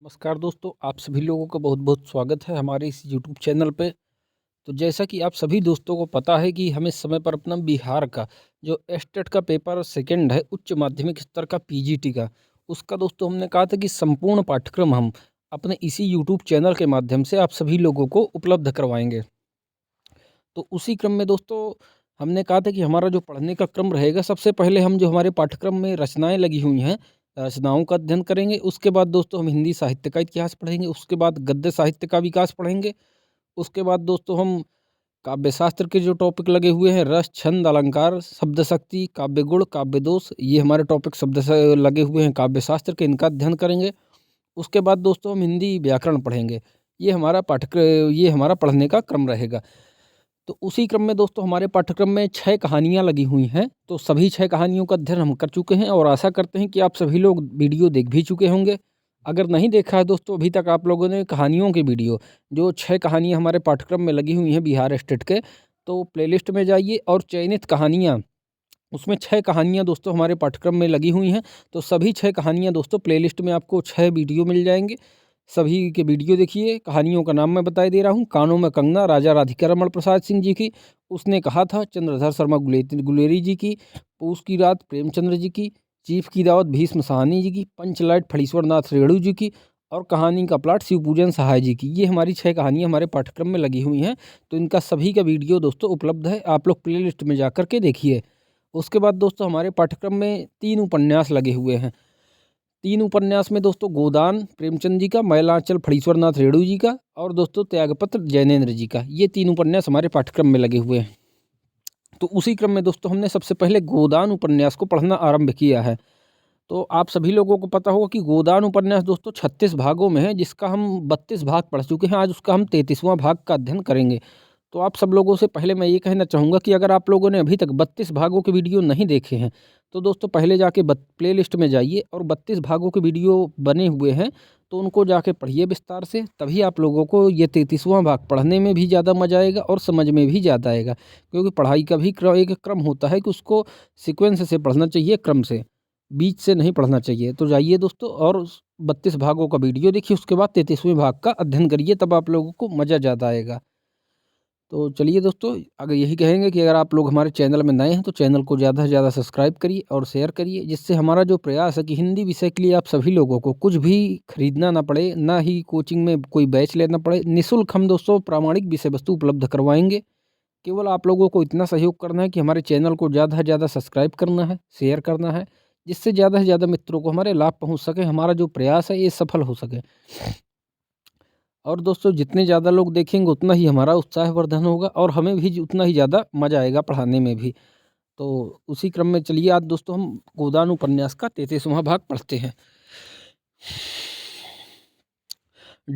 नमस्कार दोस्तों, आप सभी लोगों का बहुत-बहुत स्वागत है हमारे इस यूट्यूब चैनल पे। तो जैसा कि आप सभी दोस्तों को पता है कि हमें समय पर अपना बिहार का जो एस्टेट का पेपर सेकंड है, उच्च माध्यमिक स्तर का पीजीटी का, उसका दोस्तों हमने कहा था कि संपूर्ण पाठ्यक्रम हम अपने इसी यूट्यूब चैनल के माध्यम से आप सभी लोगों को उपलब्ध करवाएँगे। तो उसी क्रम में दोस्तों हमने कहा था कि हमारा जो पढ़ने का क्रम रहेगा, सबसे पहले हम जो हमारे पाठ्यक्रम में रचनाएँ लगी हुई हैं, रचनाओं का अध्ययन करेंगे। उसके बाद दोस्तों हम हिंदी साहित्य का इतिहास पढ़ेंगे, उसके बाद गद्य साहित्य का विकास पढ़ेंगे। उसके बाद दोस्तों हम काव्य शास्त्र के जो टॉपिक लगे हुए हैं, रस, छंद, अलंकार, शब्द शक्ति, काव्य गुण, काव्य दोष, ये हमारे टॉपिक शब्द स लगे हुए हैं काव्य शास्त्र के, इनका अध्ययन करेंगे। उसके बाद दोस्तों हम हिंदी व्याकरण पढ़ेंगे। ये हमारा पढ़ने का क्रम रहेगा। तो उसी क्रम में दोस्तों हमारे पाठ्यक्रम में 6 कहानियाँ लगी हुई हैं, तो सभी 6 कहानियों का अध्ययन हम कर चुके हैं और आशा करते हैं कि आप सभी लोग वीडियो देख भी चुके होंगे। अगर नहीं देखा है दोस्तों अभी तक आप लोगों ने कहानियों की वीडियो, जो 6 कहानियाँ हमारे पाठ्यक्रम में लगी हुई हैं बिहार स्टेट के, तो प्लेलिस्ट में जाइए और चयनित कहानियाँ, उसमें 6 कहानियाँ दोस्तों हमारे पाठ्यक्रम में लगी हुई हैं। तो सभी 6 कहानियाँ दोस्तों प्लेलिस्ट में आपको 6 वीडियो मिल जाएँगे। सभी के वीडियो देखिए। कहानियों का नाम मैं बताए दे रहा हूँ। कानों में कंगना राजा राधिका रमण प्रसाद सिंह जी की, उसने कहा था चंद्रधर शर्मा गुलेरी जी की, पूस की रात प्रेमचंद्र जी की, चीफ की दावत भीष्म साहनी जी की, पंचलाइट फणीश्वर नाथ रेणु जी की और कहानी का प्लाट शिवपूजन सहाय जी की। ये हमारी 6 कहानियाँ हमारे पाठ्यक्रम में लगी हुई हैं। तो इनका सभी का वीडियो दोस्तों उपलब्ध है, आप लोग प्लेलिस्ट में जा कर के देखिए। उसके बाद दोस्तों हमारे पाठ्यक्रम में 3 उपन्यास लगे हुए हैं। 3 उपन्यास में दोस्तों गोदान प्रेमचंद जी का, मैलांचल फणीश्वरनाथ रेणु जी का और दोस्तों त्यागपत्र जैनेन्द्र जी का, ये 3 उपन्यास हमारे पाठ्यक्रम में लगे हुए हैं। तो उसी क्रम में दोस्तों हमने सबसे पहले गोदान उपन्यास को पढ़ना आरंभ किया है। तो आप सभी लोगों को पता होगा कि गोदान उपन्यास दोस्तों 36 भागों में है, जिसका हम 32 भाग पढ़ चुके हैं। आज उसका हम 33वां भाग का अध्ययन करेंगे। तो आप सब लोगों से पहले मैं ये कहना चाहूँगा कि अगर आप लोगों ने अभी तक 32 भागों के वीडियो नहीं देखे हैं, तो दोस्तों पहले जाके प्लेलिस्ट में जाइए और 32 भागों के वीडियो बने हुए हैं, तो उनको जाके पढ़िए विस्तार से। तभी आप लोगों को ये 33वां भाग पढ़ने में भी ज़्यादा मज़ा आएगा और समझ में भी ज़्यादा आएगा। क्योंकि पढ़ाई का भी एक क्रम होता है कि उसको सीक्वेंस से पढ़ना चाहिए, क्रम से, बीच से नहीं पढ़ना चाहिए। तो जाइए दोस्तों और 32 भागों का वीडियो देखिए, उसके बाद 33वें भाग का अध्ययन करिए, तब आप लोगों को मज़ा ज़्यादा आएगा। तो चलिए दोस्तों, अगर यही कहेंगे कि अगर आप लोग हमारे चैनल में नए हैं तो चैनल को ज़्यादा से ज़्यादा सब्सक्राइब करिए और शेयर करिए, जिससे हमारा जो प्रयास है कि हिंदी विषय के लिए आप सभी लोगों को कुछ भी खरीदना ना पड़े, ना ही कोचिंग में कोई बैच लेना पड़े। निःशुल्क हम दोस्तों प्रामाणिक विषय वस्तु उपलब्ध करवाएंगे। केवल आप लोगों को इतना सहयोग करना है कि हमारे चैनल को ज़्यादा से ज़्यादा सब्सक्राइब करना है, शेयर करना है, जिससे ज़्यादा से ज़्यादा मित्रों को हमारे लाभ पहुँच सके, हमारा जो प्रयास है ये सफल हो सके। और दोस्तों जितने ज़्यादा लोग देखेंगे उतना ही हमारा उत्साहवर्धन होगा और हमें भी उतना ही ज़्यादा मज़ा आएगा पढ़ाने में भी। तो उसी क्रम में चलिए आज दोस्तों हम गोदान उपन्यास का 33वां भाग पढ़ते हैं।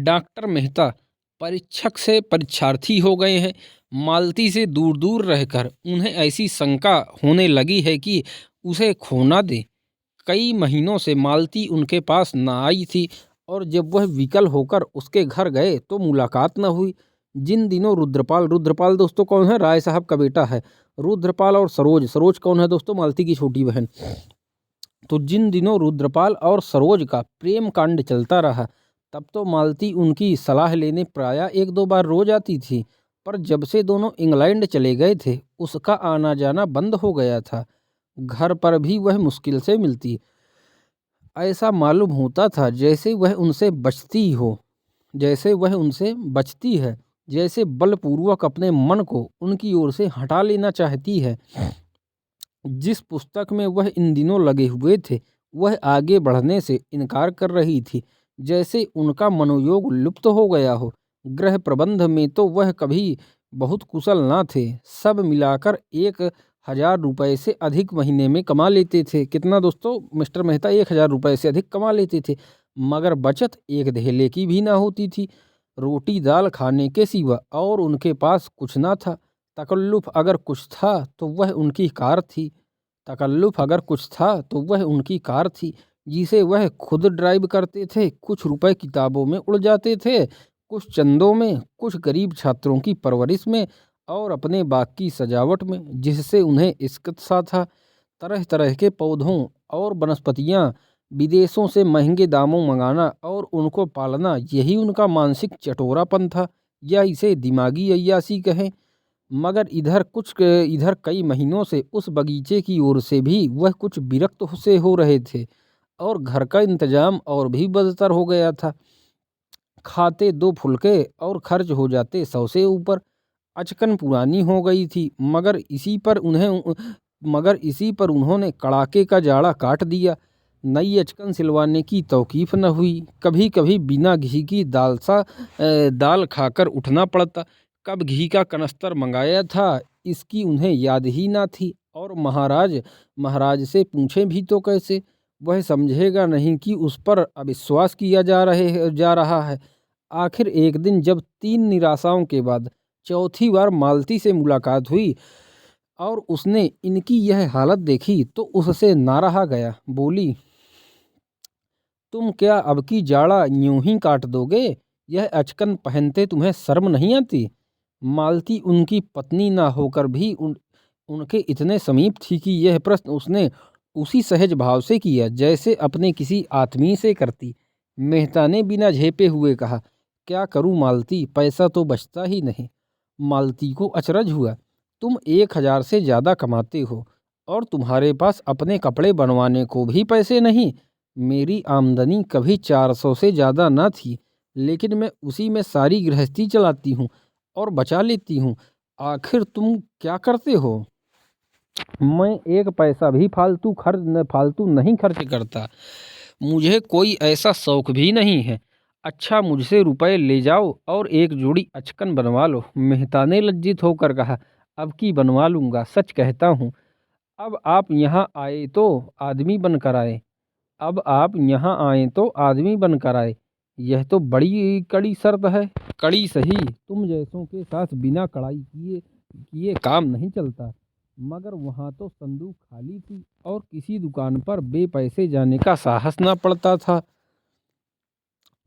डॉक्टर मेहता परीक्षक से परीक्षार्थी हो गए हैं। मालती से दूर दूर रहकर उन्हें ऐसी शंका होने लगी है कि उसे खो ना दे। कई महीनों से मालती उनके पास न आई थी और जब वह विकल होकर उसके घर गए तो मुलाकात न हुई। जिन दिनों रुद्रपाल, रुद्रपाल दोस्तों कौन है? राय साहब का बेटा है। रुद्रपाल और सरोज, सरोज कौन है दोस्तों? मालती की छोटी बहन। तो जिन दिनों रुद्रपाल और सरोज का प्रेम कांड चलता रहा, तब तो मालती उनकी सलाह लेने प्रायः 1-2 बार रोज आती थी, पर जब से दोनों इंग्लैंड चले गए थे उसका आना जाना बंद हो गया था। घर पर भी वह मुश्किल से मिलती। ऐसा मालूम होता था जैसे वह उनसे बचती है, जैसे बलपूर्वक अपने मन को उनकी ओर से हटा लेना चाहती है। जिस पुस्तक में वह इन दिनों लगे हुए थे वह आगे बढ़ने से इनकार कर रही थी, जैसे उनका मनोयोग लुप्त हो गया हो। गृह प्रबंध में तो वह कभी बहुत कुशल ना थे। सब मिलाकर 1,000 रुपये से अधिक महीने में कमा लेते थे। कितना दोस्तों? मिस्टर मेहता 1,000 रुपये से अधिक कमा लेते थे, मगर बचत एक धेले की भी ना होती थी। रोटी दाल खाने के सिवा और उनके पास कुछ ना था। तकल्लुफ़ अगर कुछ था तो वह उनकी कार थी। तकल्लुफ़ अगर कुछ था तो वह उनकी कार थी, जिसे वह खुद ड्राइव करते थे। कुछ रुपए किताबों में उड़ जाते थे, कुछ चंदों में, कुछ गरीब छात्रों की परवरिश में और अपने बाग की सजावट में, जिससे उन्हें इश्क सा था। तरह तरह के पौधों और वनस्पतियाँ विदेशों से महंगे दामों मंगाना और उनको पालना, यही उनका मानसिक चटोरापन था, या इसे दिमागी अय्यासी कहें। मगर इधर कई महीनों से उस बगीचे की ओर से भी वह कुछ विरक्त से हो रहे थे, और घर का इंतजाम और भी बदतर हो गया था। खाते 2 फुलके और खर्च हो जाते 100 से ऊपर। अचकन पुरानी हो गई थी, मगर इसी पर उन्होंने कड़ाके का जाड़ा काट दिया। नई अचकन सिलवाने की तौकीफ न हुई। कभी कभी बिना घी की दाल खाकर उठना पड़ता। कब घी का कनस्तर मंगाया था इसकी उन्हें याद ही ना थी। और महाराज से पूछें भी तो कैसे? वह समझेगा नहीं कि उस पर अविश्वास किया जा रहा है। आखिर एक दिन जब 3 निराशाओं के बाद चौथी बार मालती से मुलाकात हुई और उसने इनकी यह हालत देखी तो उससे ना रहा गया। बोली, तुम क्या अब की जाड़ा यूं ही काट दोगे? यह अचकन पहनते तुम्हें शर्म नहीं आती? मालती उनकी पत्नी ना होकर भी उनके इतने समीप थी कि यह प्रश्न उसने उसी सहज भाव से किया जैसे अपने किसी आत्मीय से करती। मेहता ने बिना झेपे हुए कहा, क्या करूं मालती, पैसा तो बचता ही नहीं। मालती को अचरज हुआ। तुम 1000 से ज़्यादा कमाते हो और तुम्हारे पास अपने कपड़े बनवाने को भी पैसे नहीं। मेरी आमदनी कभी 400 से ज़्यादा न थी, लेकिन मैं उसी में सारी गृहस्थी चलाती हूँ और बचा लेती हूँ। आखिर तुम क्या करते हो? मैं एक पैसा भी फालतू नहीं खर्च करता। मुझे कोई ऐसा शौक भी नहीं है। अच्छा, मुझसे रुपए ले जाओ और एक जोड़ी अचकन बनवा लो। मेहता ने लज्जित होकर कहा, अब की बनवा लूंगा, सच कहता हूँ। अब आप यहाँ आए तो आदमी बनकर आए अब आप यहाँ आए तो आदमी बनकर आए। यह तो बड़ी कड़ी शर्त है। कड़ी सही, तुम जैसों के साथ बिना कड़ाई किए काम नहीं चलता। मगर वहाँ तो संदूक खाली थी और किसी दुकान पर बेपैसे जाने का साहस ना पड़ता था।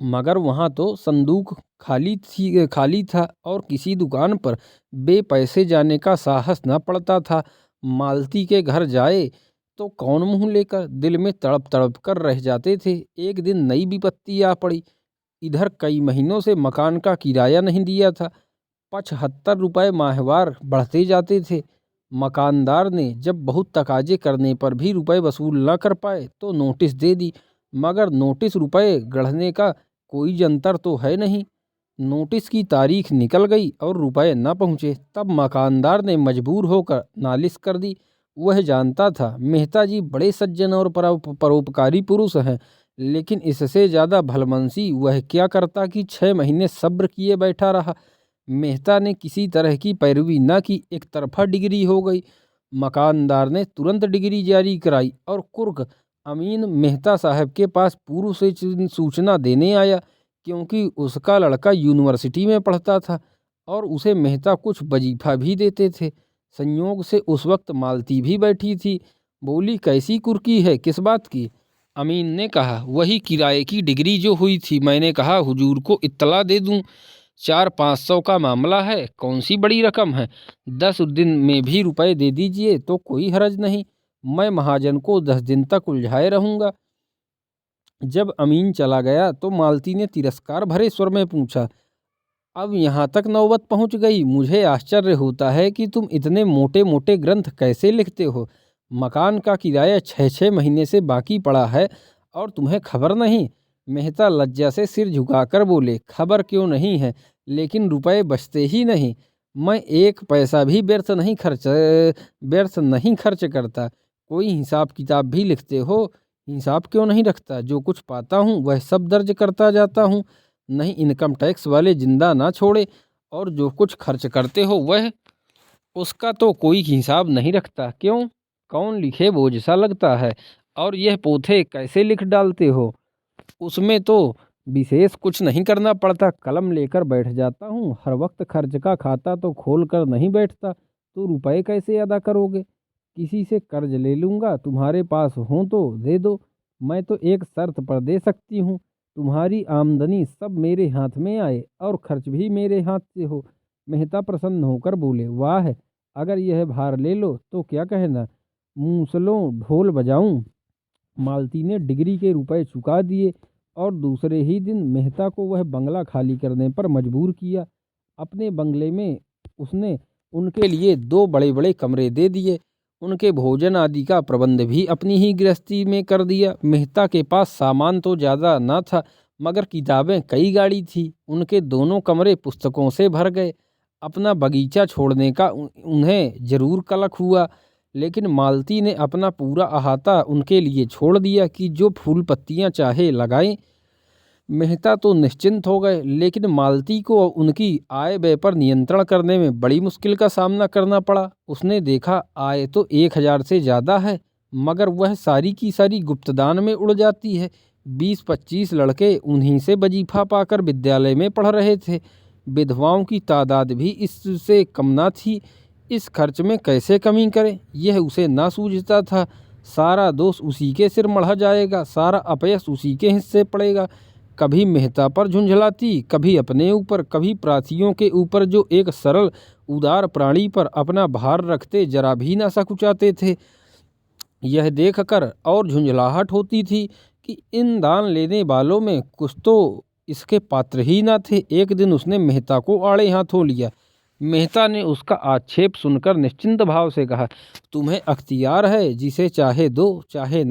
मगर वहाँ तो संदूक खाली था और किसी दुकान पर बेपैसे जाने का साहस न पड़ता था। मालती के घर जाए तो कौन मुंह लेकर? दिल में तड़प तड़प कर रह जाते थे। एक दिन नई विपत्ति आ पड़ी। इधर कई महीनों से मकान का किराया नहीं दिया था। 75 रुपये माहवार बढ़ते जाते थे। मकानदार ने जब बहुत तकाजे करने पर भी रुपए वसूल न कर पाए तो नोटिस दे दी। मगर नोटिस रुपए गढ़ने का कोई जंतर तो है नहीं। नोटिस की तारीख निकल गई और रुपए न पहुँचे। तब मकानदार ने मजबूर होकर नालिश कर दी। वह जानता था मेहता जी बड़े सज्जन और परोपकारी पुरुष हैं, लेकिन इससे ज़्यादा भलमनसी वह क्या करता कि 6 महीने सब्र किए बैठा रहा। मेहता ने किसी तरह की पैरवी न की, एक तरफा डिग्री हो गई। मकानदार ने तुरंत डिग्री जारी कराई और कुर्क अमीन मेहता साहब के पास पूर्व से सूचना देने आया, क्योंकि उसका लड़का यूनिवर्सिटी में पढ़ता था और उसे मेहता कुछ वजीफा भी देते थे। संयोग से उस वक्त मालती भी बैठी थी। बोली, कैसी कुर्की है, किस बात की? अमीन ने कहा, वही किराए की डिग्री जो हुई थी। मैंने कहा हुजूर को इत्तला दे दूं। 400-500 का मामला है, कौन सी बड़ी रकम है। 10 दिन में भी रुपए दे दीजिए तो कोई हरज नहीं। मैं महाजन को 10 दिन तक उलझाए रहूंगा। जब अमीन चला गया तो मालती ने तिरस्कार भरे स्वर में पूछा, अब यहाँ तक नौबत पहुँच गई? मुझे आश्चर्य होता है कि तुम इतने मोटे मोटे ग्रंथ कैसे लिखते हो। मकान का किराया 6-6 महीने से बाकी पड़ा है और तुम्हें खबर नहीं? मेहता लज्जा से सिर झुकाकर बोले, खबर क्यों नहीं है, लेकिन रुपए बचते ही नहीं। मैं एक पैसा भी व्यर्थ नहीं खर्च करता। कोई हिसाब किताब भी लिखते हो? हिसाब क्यों नहीं रखता? जो कुछ पाता हूँ वह सब दर्ज करता जाता हूँ। नहीं इनकम टैक्स वाले जिंदा ना छोड़े। और जो कुछ खर्च करते हो वह उसका तो कोई हिसाब नहीं रखता। क्यों? कौन लिखे बोझ सा लगता है। और यह पोथे कैसे लिख डालते हो? उसमें तो विशेष कुछ नहीं करना पड़ता, कलम लेकर बैठ जाता हूँ। हर वक्त खर्च का खाता तो खोल कर नहीं बैठता। तो रुपए कैसे अदा करोगे? किसी से कर्ज ले लूँगा, तुम्हारे पास हो तो दे दो। मैं तो एक शर्त पर दे सकती हूँ, तुम्हारी आमदनी सब मेरे हाथ में आए और खर्च भी मेरे हाथ से हो। मेहता प्रसन्न होकर बोले, वाह, अगर यह भार ले लो तो क्या कहना, मूसलों ढोल बजाऊं? मालती ने डिग्री के रुपए चुका दिए और दूसरे ही दिन मेहता को वह बंगला खाली करने पर मजबूर किया। अपने बंगले में उसने उनके लिए 2 बड़े-बड़े कमरे दे दिए। उनके भोजन आदि का प्रबंध भी अपनी ही गृहस्थी में कर दिया। मेहता के पास सामान तो ज़्यादा न था, मगर किताबें कई गाड़ी थी। उनके दोनों कमरे पुस्तकों से भर गए। अपना बगीचा छोड़ने का उन्हें जरूर कलक हुआ, लेकिन मालती ने अपना पूरा अहाता उनके लिए छोड़ दिया कि जो फूल पत्तियां चाहे लगाएं। मेहता तो निश्चिंत हो गए, लेकिन मालती को उनकी आय व्यय पर नियंत्रण करने में बड़ी मुश्किल का सामना करना पड़ा। उसने देखा आय तो 1000 से ज़्यादा है, मगर वह सारी की सारी गुप्तदान में उड़ जाती है। 20-25 लड़के उन्हीं से वजीफा पाकर विद्यालय में पढ़ रहे थे। विधवाओं की तादाद भी इससे कम ना थी। इस खर्च में कैसे कमी करें, यह उसे ना सूझता था। सारा दोष उसी के सिर मढ़ा जाएगा, सारा अपयश उसी के हिस्से पड़ेगा। कभी मेहता पर झुंझलाती, कभी अपने ऊपर, कभी प्राथियों के ऊपर जो एक सरल उदार प्राणी पर अपना भार रखते जरा भी न सकुचाते थे। यह देखकर और झुंझलाहट होती थी कि इन दान लेने वालों में कुछ तो इसके पात्र ही न थे। एक दिन उसने मेहता को आड़े हाथों लिया। मेहता ने उसका आक्षेप सुनकर निश्चिंत भाव से कहा, तुम्हें अख्तियार है, जिसे चाहे दो, चाहे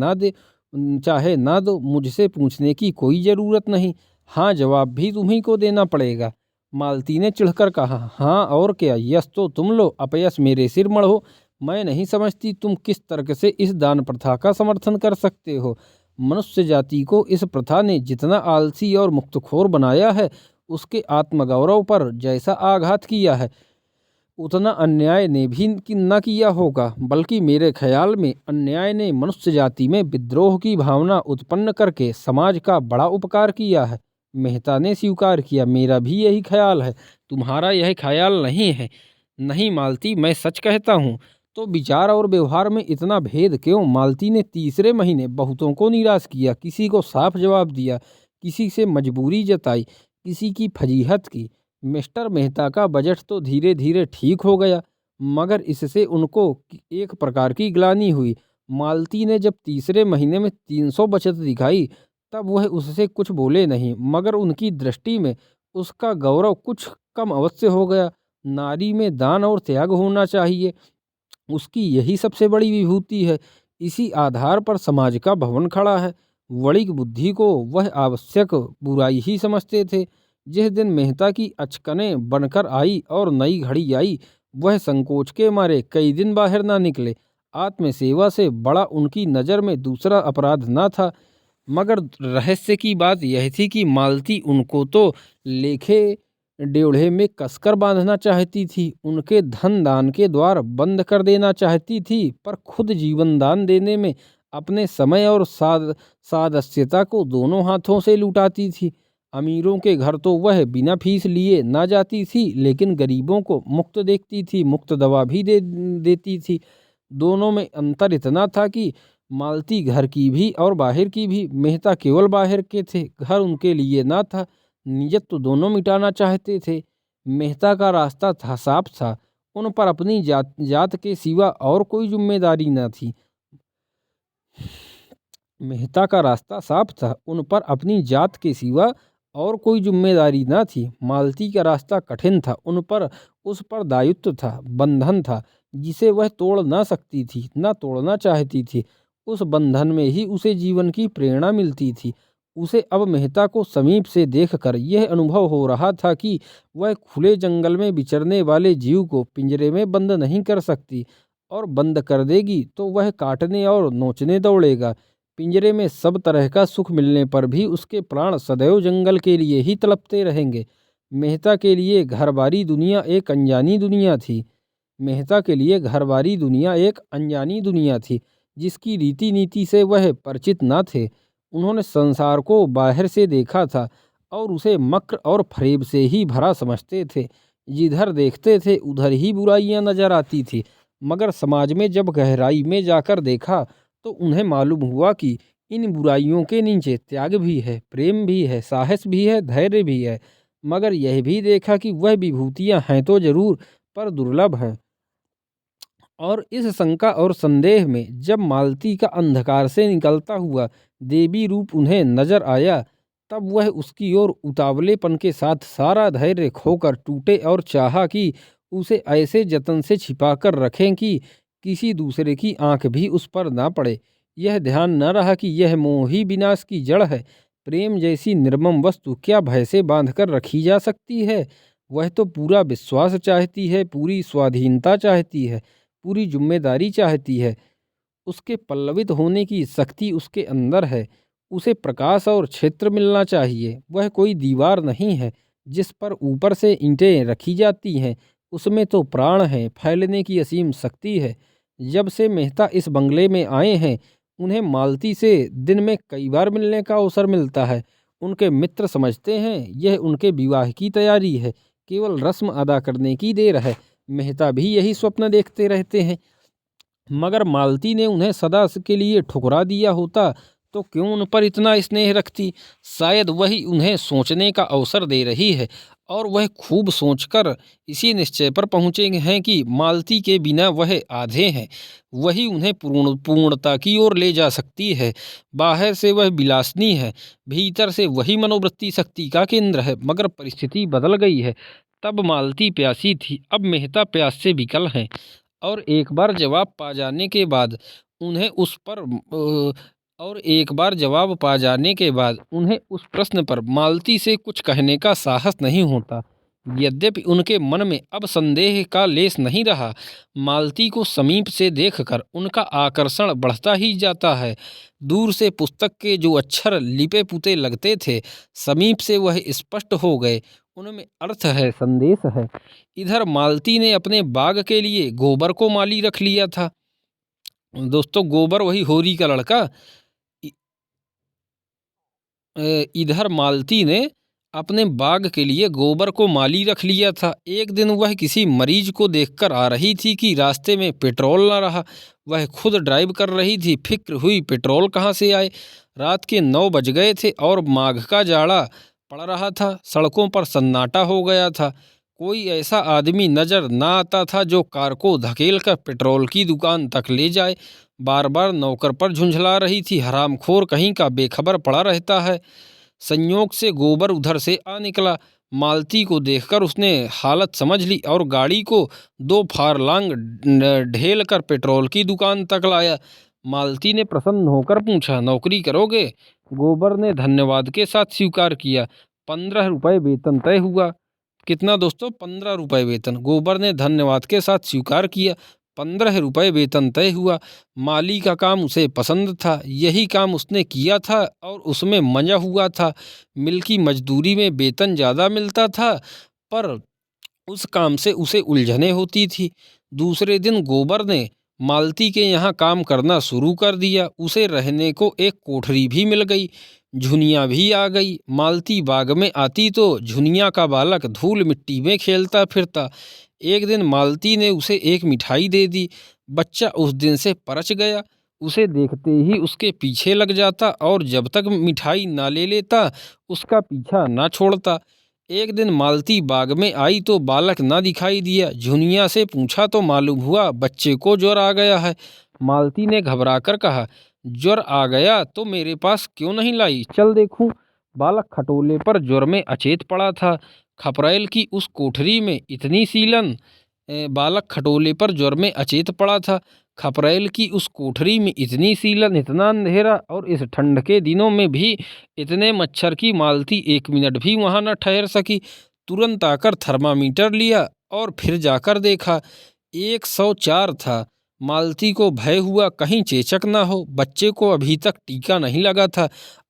ना दो, मुझसे पूछने की कोई ज़रूरत नहीं। हाँ, जवाब भी तुम्ही को देना पड़ेगा। मालती ने चिढ़कर कहा, हाँ और क्या, यश तो तुम लो, अपयश मेरे सिर मढ़ो। मैं नहीं समझती तुम किस तर्क से इस दान प्रथा का समर्थन कर सकते हो। मनुष्य जाति को इस प्रथा ने जितना आलसी और मुक्तखोर बनाया है, उसके आत्मगौरव पर जैसा आघात किया है, उतना अन्याय ने भी न किया होगा। बल्कि मेरे ख्याल में अन्याय ने मनुष्य जाति में विद्रोह की भावना उत्पन्न करके समाज का बड़ा उपकार किया है। मेहता ने स्वीकार किया, मेरा भी यही ख्याल है। तुम्हारा यह ख्याल नहीं है? नहीं मालती, मैं सच कहता हूँ। तो विचार और व्यवहार में इतना भेद क्यों? मालती ने तीसरे महीने बहुतों को निराश किया। किसी को साफ जवाब दिया, किसी से मजबूरी जताई, किसी की फजीहत की। मिस्टर मेहता का बजट तो धीरे धीरे ठीक हो गया, मगर इससे उनको एक प्रकार की ग्लानि हुई। मालती ने जब तीसरे महीने में 300 बचत दिखाई, तब वह उससे कुछ बोले नहीं, मगर उनकी दृष्टि में उसका गौरव कुछ कम अवश्य हो गया। नारी में दान और त्याग होना चाहिए, उसकी यही सबसे बड़ी विभूति है। इसी आधार पर समाज का भवन खड़ा है। वणिक बुद्धि को वह आवश्यक बुराई ही समझते थे। जिस दिन मेहता की अचकनें बनकर आई और नई घड़ी आई, वह संकोच के मारे कई दिन बाहर ना निकले। आत्मसेवा से बड़ा उनकी नज़र में दूसरा अपराध ना था। मगर रहस्य की बात यह थी कि मालती उनको तो लेखे ड्योढ़े में कसकर बांधना चाहती थी, उनके धन दान के द्वार बंद कर देना चाहती थी, पर खुद जीवन दान देने में अपने समय और सादस्यता को दोनों हाथों से लुटाती थी। अमीरों के घर तो वह बिना फीस लिए ना जाती थी, लेकिन गरीबों को मुफ्त देखती थी, मुफ्त दवा भी देती थी। दोनों में अंतर इतना था कि मालती घर की भी और बाहर की भी, मेहता केवल बाहर के थे। घर उनके लिए ना था, नियत तो दोनों मिटाना चाहते थे। मेहता का रास्ता था साफ था, उन पर अपनी जात के सिवा और कोई जिम्मेदारी न थी। मेहता का रास्ता साफ था, उन पर अपनी जात के सिवा और कोई जिम्मेदारी न थी। मालती का रास्ता कठिन था, उस पर दायित्व था, बंधन था, जिसे वह तोड़ ना सकती थी, न तोड़ना चाहती थी। उस बंधन में ही उसे जीवन की प्रेरणा मिलती थी। उसे अब मेहता को समीप से देखकर यह अनुभव हो रहा था कि वह खुले जंगल में विचरने वाले जीव को पिंजरे में बंद नहीं कर सकती, और बंद कर देगी तो वह काटने और नोचने दौड़ेगा। पिंजरे में सब तरह का सुख मिलने पर भी उसके प्राण सदैव जंगल के लिए ही तड़पते रहेंगे। मेहता के लिए घरबारी दुनिया एक अनजानी दुनिया थी। मेहता के लिए घरबारी दुनिया एक अनजानी दुनिया थी, जिसकी रीति नीति से वह परिचित न थे। उन्होंने संसार को बाहर से देखा था और उसे मक्र और फरेब से ही भरा समझते थे। जिधर देखते थे उधर ही बुराइयां नजर आती थी, मगर समाज में जब गहराई में जाकर देखा तो उन्हें मालूम हुआ कि इन बुराइयों के नीचे त्याग भी है, प्रेम भी है, साहस भी है, धैर्य भी है। मगर यह भी देखा कि वह विभूतियां हैं तो जरूर, पर दुर्लभ हैं और इस शंका और संदेह में जब मालती का अंधकार से निकलता हुआ देवी रूप उन्हें नजर आया, तब वह उसकी ओर उतावलेपन के साथ सारा धैर्य खोकर टूटे और चाहा कि उसे ऐसे जतन से छिपाकर रखें कि किसी दूसरे की आंख भी उस पर ना पड़े। यह ध्यान न रहा कि यह मोह ही विनाश की जड़ है। प्रेम जैसी निर्मम वस्तु क्या भय से बांधकर रखी जा सकती है? वह तो पूरा विश्वास चाहती है, पूरी स्वाधीनता चाहती है, पूरी जिम्मेदारी चाहती है। उसके पल्लवित होने की शक्ति उसके अंदर है। उसे प्रकाश और क्षेत्र मिलना चाहिए। वह कोई दीवार नहीं है जिस पर ऊपर से ईंटें रखी जाती हैं। उसमें तो प्राण है, फैलने की असीम शक्ति है। जब से मेहता इस बंगले में आए हैं, उन्हें मालती से दिन में कई बार मिलने का अवसर मिलता है। उनके मित्र समझते हैं यह उनके विवाह की तैयारी है, केवल रस्म अदा करने की देर है। मेहता भी यही स्वप्न देखते रहते हैं। मगर मालती ने उन्हें सदा के लिए ठुकरा दिया होता तो क्यों उन पर इतना स्नेह रखती? शायद वही उन्हें सोचने का अवसर दे रही है और वह खूब सोचकर इसी निश्चय पर पहुँचे हैं कि मालती के बिना वह आधे हैं। वही उन्हें पूर्णता की ओर ले जा सकती है। बाहर से वह विलासनी है, भीतर से वही मनोवृत्ति शक्ति का केंद्र है। मगर परिस्थिति बदल गई है। तब मालती प्यासी थी, अब मेहता प्यास से विकल हैं। और एक बार जवाब पा जाने के बाद उन्हें उस पर और एक बार जवाब पा जाने के बाद उन्हें उस प्रश्न पर मालती से कुछ कहने का साहस नहीं होता। यद्यपि उनके मन में अब संदेह का लेस नहीं रहा, मालती को समीप से देखकर उनका आकर्षण बढ़ता ही जाता है। दूर से पुस्तक के जो अक्षर लिपे पुते लगते थे, समीप से वह स्पष्ट हो गए। उनमें अर्थ है, संदेश है। इधर मालती ने अपने बाग के लिए गोबर को माली रख लिया था। दोस्तों, गोबर वही होरी का लड़का। इधर मालती ने अपने बाग के लिए गोबर को माली रख लिया था। एक दिन वह किसी मरीज को देखकर आ रही थी कि रास्ते में पेट्रोल न रहा। वह खुद ड्राइव कर रही थी। फिक्र हुई पेट्रोल कहाँ से आए। रात के 9 बज गए थे और माघ का जाड़ा पड़ रहा था। सड़कों पर सन्नाटा हो गया था। कोई ऐसा आदमी नजर ना आता था जो कार को धकेलकर पेट्रोल की दुकान तक ले जाए। बार बार नौकर पर झुंझला रही थी, हरामखोर कहीं का बेखबर पड़ा रहता है। संयोग से गोबर उधर से आ निकला। मालती को देखकर उसने हालत समझ ली और गाड़ी को 2 फारलांग ढेल कर पेट्रोल की दुकान तक लाया। मालती ने प्रसन्न होकर पूछा, नौकरी करोगे? गोबर ने धन्यवाद के साथ स्वीकार किया। 15 रुपये वेतन तय हुआ। कितना दोस्तों? 15 रुपये वेतन। गोबर ने धन्यवाद के साथ स्वीकार किया। 15 रुपये वेतन तय हुआ। माली का काम उसे पसंद था। यही काम उसने किया था और उसमें मजा हुआ था। मिल की मजदूरी में वेतन ज़्यादा मिलता था, पर उस काम से उसे उलझने होती थी। दूसरे दिन गोबर ने मालती के यहाँ काम करना शुरू कर दिया। उसे रहने को एक कोठरी भी मिल गई। झुनिया भी आ गई। मालती बाग में आती तो झुनिया का बालक धूल मिट्टी में खेलता फिरता। एक दिन मालती ने उसे एक मिठाई दे दी। बच्चा उस दिन से परच गया। उसे देखते ही उसके पीछे लग जाता और जब तक मिठाई ना ले लेता उसका पीछा ना छोड़ता। एक दिन मालती बाग में आई तो बालक ना दिखाई दिया। झुनिया से पूछा तो मालूम हुआ बच्चे को ज्वर आ गया है। मालती ने घबराकर कहा, ज्वर आ गया तो मेरे पास क्यों नहीं लाई? चल देखूं। बालक खटोले पर ज्वर में अचेत पड़ा था। खपरेल की उस कोठरी में इतनी सीलन। बालक खटोले पर ज्वर में अचेत पड़ा था। खपरेल की उस कोठरी में इतनी सीलन, इतना अंधेरा और इस ठंड के दिनों में भी इतने मच्छर की मालती 1 मिनट भी वहां न ठहर सकी। तुरंत आकर थर्मामीटर लिया और फिर जाकर देखा, 104 था। मालती को भय हुआ कहीं चेचक ना हो। बच्चे को अभी तक टीका नहीं लगा था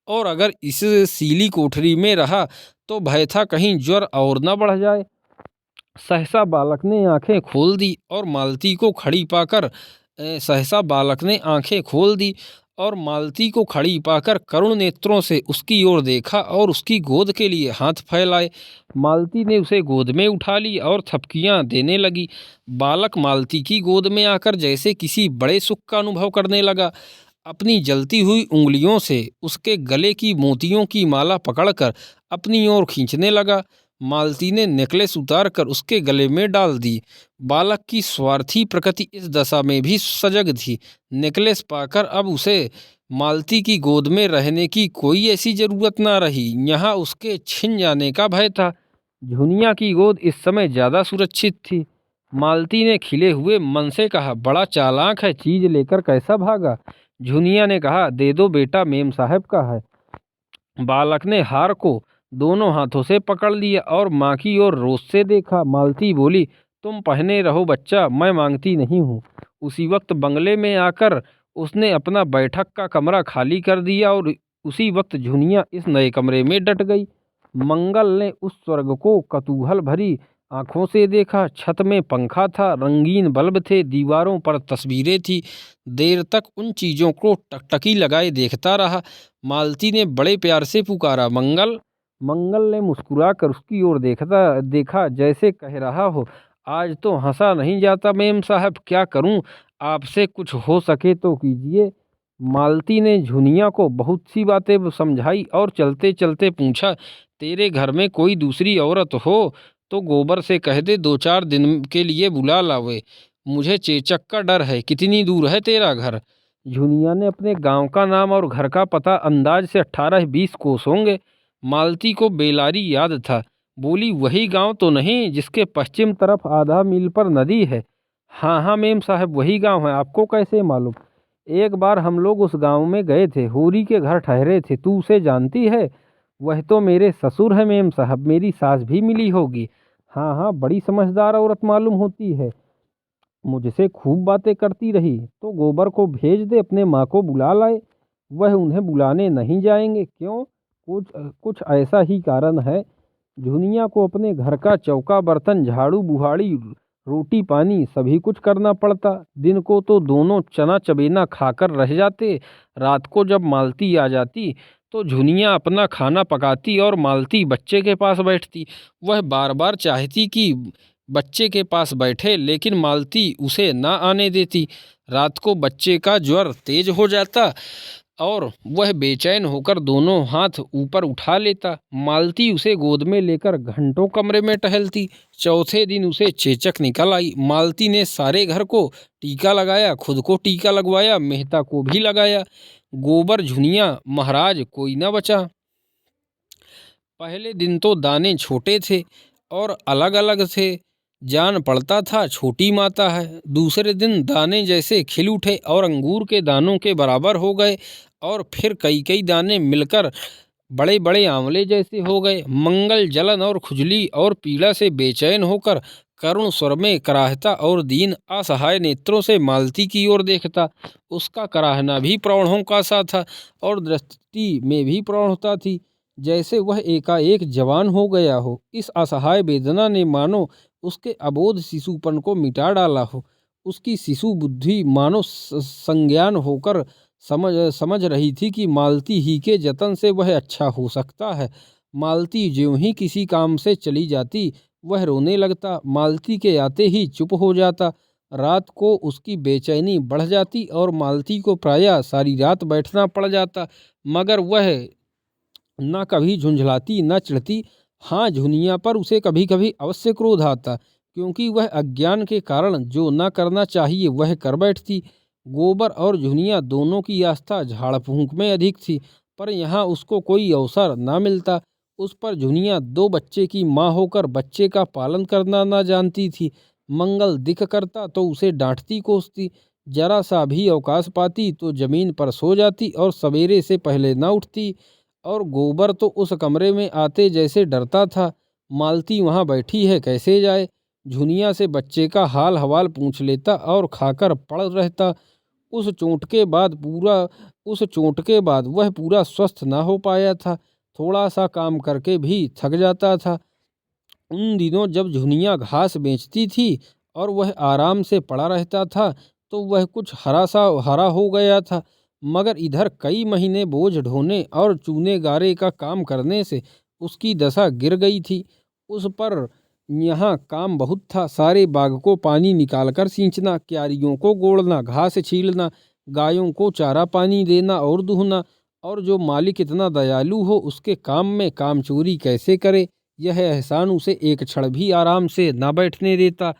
और अगर इस सीली कोठरी में रहा तो भय था कहीं ज्वर और न बढ़ जाए। सहसा बालक ने आंखें खोल दी और मालती को खड़ी पाकर सहसा बालक ने आंखें खोल दी और मालती को खड़ी पाकर करुण नेत्रों से उसकी ओर देखा और उसकी गोद के लिए हाथ फैलाए। मालती ने उसे गोद में उठा ली और थपकियां देने लगी। बालक मालती की गोद में आकर जैसे किसी बड़े सुख का अनुभव करने लगा। अपनी जलती हुई उंगलियों से उसके गले की मोतियों की माला पकड़कर अपनी ओर खींचने लगा। मालती ने नेकलेस उतार कर उसके गले में डाल दी। बालक की स्वार्थी प्रकृति इस दशा में भी सजग थी। नेकलेस पाकर अब उसे मालती की गोद में रहने की कोई ऐसी जरूरत ना रही। यहाँ उसके छिन जाने का भय था। झुनिया की गोद इस समय ज्यादा सुरक्षित थी। मालती ने खिले हुए मन से कहा, बड़ा चालाक है, चीज लेकर कैसा भागा। झुनिया ने कहा, दे दो बेटा, मेम साहब का है। बालक ने हार को दोनों हाथों से पकड़ लिया और माँ की ओर रोष से देखा। मालती बोली, तुम पहने रहो बच्चा, मैं मांगती नहीं हूँ। उसी वक्त बंगले में आकर उसने अपना बैठक का कमरा खाली कर दिया और उसी वक्त झुनिया इस नए कमरे में डट गई। मंगल ने उस स्वर्ग को कतूहल भरी आंखों से देखा। छत में पंखा था, रंगीन बल्ब थे, दीवारों पर तस्वीरें थी। देर तक उन चीजों को टकटकी लगाए देखता रहा। मालती ने बड़े प्यार से पुकारा, मंगल। मंगल ने मुस्कुराकर उसकी ओर देखा जैसे कह रहा हो, आज तो हंसा नहीं जाता मेम साहब, क्या करूं, आपसे कुछ हो सके तो कीजिए। मालती ने झुनिया को बहुत सी बातें समझाई और चलते चलते पूछा, तेरे घर में कोई दूसरी औरत हो तो गोबर से कह दे 2-4 दिन के लिए बुला लावे। मुझे चेचक का डर है। कितनी दूर है तेरा घर? झुनिया ने अपने गांव का नाम और घर का पता अंदाज से 18-20 कोस होंगे। मालती को बेलारी याद था। बोली, वही गांव तो नहीं जिसके पश्चिम तरफ आधा मील पर नदी है? हाँ हाँ मेम साहब, वही गांव है। आपको कैसे मालूम? एक बार हम लोग उस गांव में गए थे, होरी के घर ठहरे थे। तू उसे जानती है? वह तो मेरे ससुर है मेम साहब, मेरी सास भी मिली होगी। हाँ हाँ, बड़ी समझदार औरत मालूम होती है, मुझसे खूब बातें करती रही। तो गोबर को भेज दे, अपने माँ को बुला लाए। वह उन्हें बुलाने नहीं जाएंगे। क्यों? कुछ कुछ ऐसा ही कारण है। झुनिया को अपने घर का चौका बर्तन, झाड़ू बुहाड़ी, रोटी पानी सभी कुछ करना पड़ता। दिन को तो दोनों चना चबेना खाकर रह जाते। रात को जब मालती आ जाती तो झुनिया अपना खाना पकाती और मालती बच्चे के पास बैठती। वह बार बार चाहती कि बच्चे के पास बैठे, लेकिन मालती उसे ना आने देती। रात को बच्चे का ज्वर तेज हो जाता और वह बेचैन होकर दोनों हाथ ऊपर उठा लेता। मालती उसे गोद में लेकर घंटों कमरे में टहलती। चौथे दिन उसे चेचक निकल आई। मालती ने सारे घर को टीका लगाया, खुद को टीका लगवाया, मेहता को भी लगाया। गोबर, झुनिया, महाराज कोई न बचा। पहले दिन तो दाने छोटे थे और अलग अलग थे, जान पड़ता था छोटी माता है। दूसरे दिन दाने जैसे खिल उठे और अंगूर के दानों के बराबर हो गए और फिर कई कई दाने मिलकर बड़े बड़े आंवले जैसे हो गए। मंगल जलन और खुजली और पीड़ा से बेचैन होकर करुण स्वर में कराहता और दीन असहाय नेत्रों से मालती की ओर देखता। उसका कराहना भी प्रौढ़ों का सा था और दृष्टि में भी प्रौढ़ता थी, जैसे वह एकाएक जवान हो गया हो। इस असहाय वेदना ने मानो उसके अबोध शिशुपन को मिटा डाला हो। उसकी शिशु बुद्धि मानो संज्ञान होकर समझ रही थी कि मालती ही के जतन से वह अच्छा हो सकता है। मालती ज्यों ही किसी काम से चली जाती वह रोने लगता। मालती के आते ही चुप हो जाता। रात को उसकी बेचैनी बढ़ जाती और मालती को प्रायः सारी रात बैठना पड़ जाता, मगर वह न कभी झुंझलाती न चिढ़ती। हाँ, झुनिया पर उसे कभी कभी अवश्य क्रोध आता, क्योंकि वह अज्ञान के कारण जो न करना चाहिए वह कर बैठती। गोबर और झुनिया दोनों की आस्था झाड़ फूंक में अधिक थी, पर यहाँ उसको कोई अवसर न मिलता। उस पर झुनिया 2 बच्चे की माँ होकर बच्चे का पालन करना न जानती थी। मंगल दिख करता तो उसे डांटती कोसती। जरा सा भी अवकाश पाती तो जमीन पर सो जाती और सवेरे से पहले न उठती। और गोबर तो उस कमरे में आते जैसे डरता था। मालती वहाँ बैठी है, कैसे जाए? झुनिया से बच्चे का हाल हवाल पूछ लेता और खाकर पड़ रहता। उस चोट के बाद वह पूरा स्वस्थ ना हो पाया था। थोड़ा सा काम करके भी थक जाता था। उन दिनों जब झुनिया घास बेचती थी और वह आराम से पड़ा रहता था तो वह कुछ हरा हो गया था, मगर इधर कई महीने बोझ ढोने और चूने गारे का काम करने से उसकी दशा गिर गई थी। उस पर यहाँ काम बहुत था। सारे बाग को पानी निकालकर सींचना, क्यारियों को गोड़ना, घास छीलना, गायों को चारा पानी देना और दूहना। और जो मालिक इतना दयालु हो उसके काम में काम चोरी कैसे करे, यह एहसान उसे एक क्षण भी आराम से ना बैठने देता।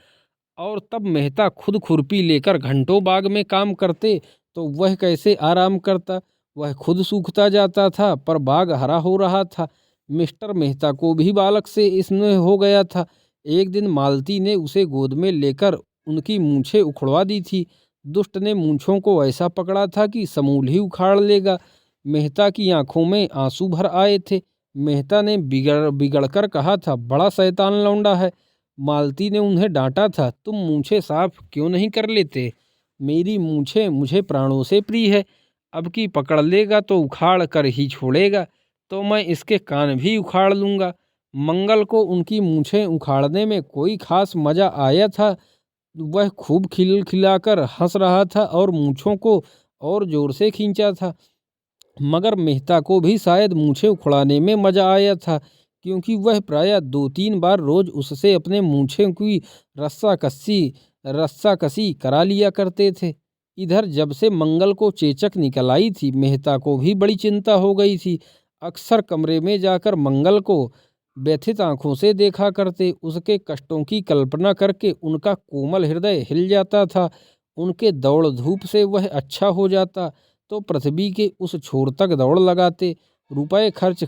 और तब मेहता खुद खुरपी लेकर घंटों बाग में काम करते तो वह कैसे आराम करता। वह खुद सूखता जाता था पर बाग हरा हो रहा था। मिस्टर मेहता को भी बालक से स्नेह हो गया था। एक दिन मालती ने उसे गोद में लेकर उनकी मूछें उखड़वा दी थी। दुष्ट ने मूछों को ऐसा पकड़ा था कि समूल ही उखाड़ लेगा। मेहता की आंखों में आंसू भर आए थे। मेहता ने बिगड़ कर कहा था, बड़ा शैतान लौंडा है। मालती ने उन्हें डांटा था, तुम मूछें साफ क्यों नहीं कर लेते। मेरी मूछें मुझे प्राणों से प्रिय है। अब की पकड़ लेगा तो उखाड़ कर ही छोड़ेगा, तो मैं इसके कान भी उखाड़ लूँगा। मंगल को उनकी मूछें उखाड़ने में कोई खास मजा आया था। वह खूब खिलखिलाकर हंस रहा था और मूछों को और जोर से खींचा था। मगर मेहता को भी शायद मूछें उखड़ाने में मजा आया था, क्योंकि वह प्रायः 2-3 बार रोज उससे अपने मूछें की रस्साकसी करा लिया करते थे। इधर जब से मंगल को चेचक निकल आई थी, मेहता को भी बड़ी चिंता हो गई थी। अक्सर कमरे में जाकर मंगल को व्यथित आंखों से देखा करते। उसके कष्टों की कल्पना करके उनका कोमल हृदय हिल जाता था। उनके दौड़ धूप से वह अच्छा हो जाता तो पृथ्वी के उस छोर तक दौड़ लगाते। रुपए खर्च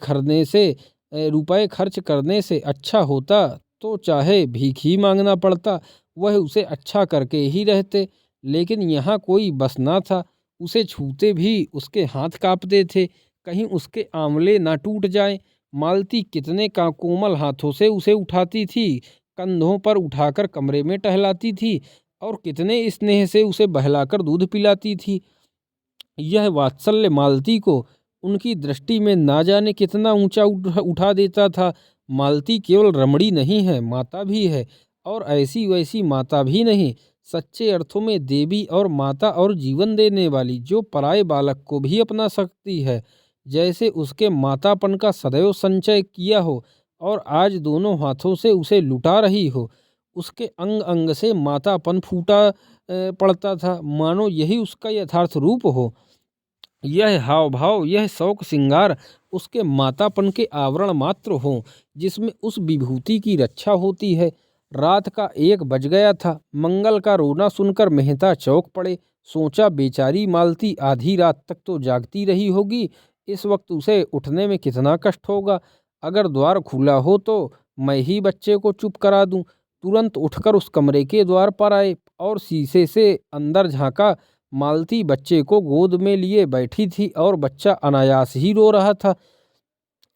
करने से अच्छा होता तो चाहे भीख ही मांगना पड़ता, वह उसे अच्छा करके ही रहते। लेकिन यहाँ कोई बस ना था। उसे छूते भी उसके हाथ कांपते थे, कहीं उसके आंवले ना टूट जाएं। मालती कितने का कोमल हाथों से उसे उठाती थी, कंधों पर उठाकर कमरे में टहलाती थी और कितने स्नेह से उसे बहलाकर दूध पिलाती थी। यह वात्सल्य मालती को उनकी दृष्टि में ना जाने कितना ऊंचा उठा देता था। मालती केवल रमणी नहीं है, माता भी है, और ऐसी वैसी माता भी नहीं, सच्चे अर्थों में देवी और माता, और जीवन देने वाली, जो पराये बालक को भी अपना सकती है, जैसे उसके मातापन का सदैव संचय किया हो और आज दोनों हाथों से उसे लुटा रही हो। उसके अंग अंग से मातापन फूटा पड़ता था, मानो यही उसका यथार्थ रूप हो। यह हाव भाव, यह शौक श्रृंगार उसके मातापन के आवरण मात्र हों, जिसमें उस विभूति की रक्षा होती है। रात का 1 बज गया था। मंगल का रोना सुनकर मेहता चौंक पड़े। सोचा, बेचारी मालती आधी रात तक तो जागती रही होगी, इस वक्त उसे उठने में कितना कष्ट होगा। अगर द्वार खुला हो तो मैं ही बच्चे को चुप करा दूं। तुरंत उठकर उस कमरे के द्वार पर आए और शीशे से अंदर झांका। मालती बच्चे को गोद में लिए बैठी थी और बच्चा अनायास ही रो रहा था।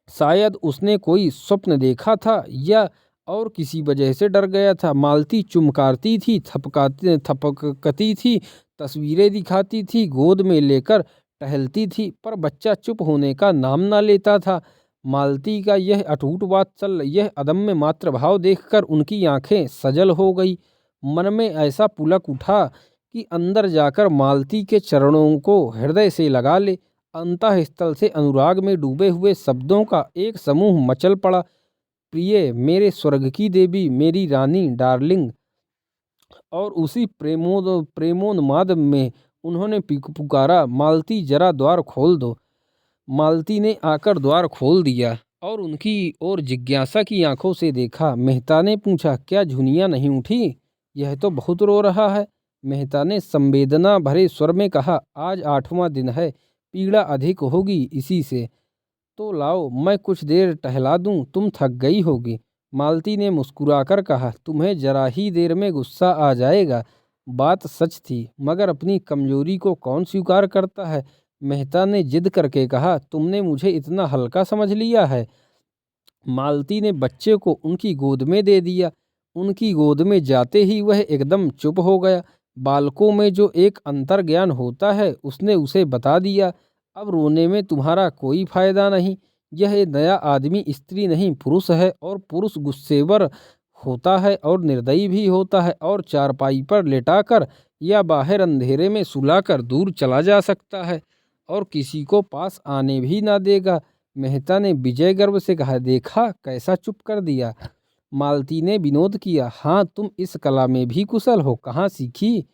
शायद उसने कोई स्वप्न देखा था या और किसी वजह से डर गया था। मालती चुमकारती थी, थपकती थी, तस्वीरें दिखाती थी, गोद में लेकर टहलती थी, पर बच्चा चुप होने का नाम ना लेता था। मालती का यह अटूट वात्सल्य, यह अदम्य मातृभाव देखकर उनकी आंखें सजल हो गई। मन में ऐसा पुलक उठा कि अंदर जाकर मालती के चरणों को हृदय से लगा ले। अंतःस्थल से अनुराग में डूबे हुए शब्दों का एक समूह मचल पड़ा। प्रिय, मेरे स्वर्ग की देवी, मेरी रानी, डार्लिंग। और उसी प्रेमोन्माद में उन्होंने पुकारा, मालती जरा द्वार खोल दो। मालती ने आकर द्वार खोल दिया और उनकी ओर जिज्ञासा की आंखों से देखा। मेहता ने पूछा, क्या झुनिया नहीं उठी? यह तो बहुत रो रहा है। मेहता ने संवेदना भरे स्वर में कहा, आज 8वां दिन है, पीड़ा अधिक होगी इसी से। तो लाओ मैं कुछ देर टहला दूं, तुम थक गई होगी। मालती ने मुस्कुराकर कहा, तुम्हें जरा ही देर में गुस्सा आ जाएगा। बात सच थी, मगर अपनी कमजोरी को कौन स्वीकार करता है। मेहता ने जिद करके कहा, तुमने मुझे इतना हल्का समझ लिया है। मालती ने बच्चे को उनकी गोद में दे दिया। उनकी गोद में जाते ही वह एकदम चुप हो गया। बालकों में जो एक अंतर्ज्ञान होता है, उसने उसे बता दिया, अब रोने में तुम्हारा कोई फायदा नहीं। यह नया आदमी स्त्री नहीं पुरुष है, और पुरुष गुस्सेवर होता है और निर्दयी भी होता है, और चारपाई पर लेटाकर या बाहर अंधेरे में सुलाकर दूर चला जा सकता है और किसी को पास आने भी ना देगा। मेहता ने विजय गर्व से कहा, देखा कैसा चुप कर दिया। मालती ने विनोद किया, हाँ तुम इस कला में भी कुशल हो, कहाँ सीखी?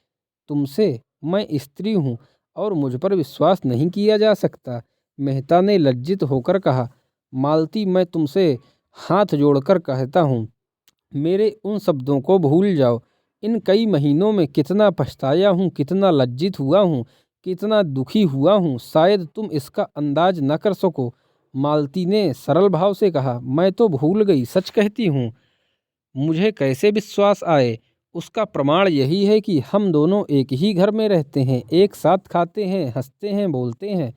तुमसे। मैं स्त्री हूँ और मुझ पर विश्वास नहीं किया जा सकता। मेहता ने लज्जित होकर कहा, मालती मैं तुमसे हाथ जोड़कर कहता हूँ, मेरे उन शब्दों को भूल जाओ। इन कई महीनों में कितना पछताया हूँ, कितना लज्जित हुआ हूँ, कितना दुखी हुआ हूँ, शायद तुम इसका अंदाज न कर सको। मालती ने सरल भाव से कहा, मैं तो भूल गई, सच कहती हूँ। मुझे कैसे विश्वास आए? उसका प्रमाण यही है कि हम दोनों एक ही घर में रहते हैं, एक साथ खाते हैं, हंसते हैं, बोलते हैं।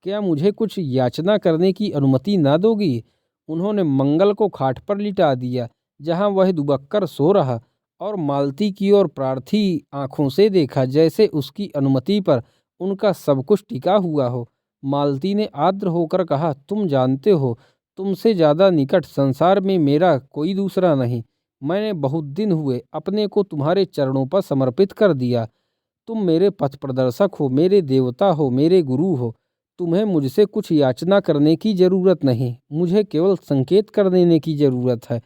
क्या मुझे कुछ याचना करने की अनुमति ना दोगी? उन्होंने मंगल को खाट पर लिटा दिया, जहां वह दुबक्कर सो रहा, और मालती की ओर प्रार्थी आंखों से देखा, जैसे उसकी अनुमति पर उनका सब कुछ टिका हुआ हो। मालती ने आर्द्र होकर कहा, तुम जानते हो, तुमसे ज़्यादा निकट संसार में मेरा कोई दूसरा नहीं। मैंने बहुत दिन हुए अपने को तुम्हारे चरणों पर समर्पित कर दिया। तुम मेरे पथ प्रदर्शक हो, मेरे देवता हो, मेरे गुरु हो। तुम्हें मुझसे कुछ याचना करने की जरूरत नहीं, मुझे केवल संकेत कर देने की जरूरत है।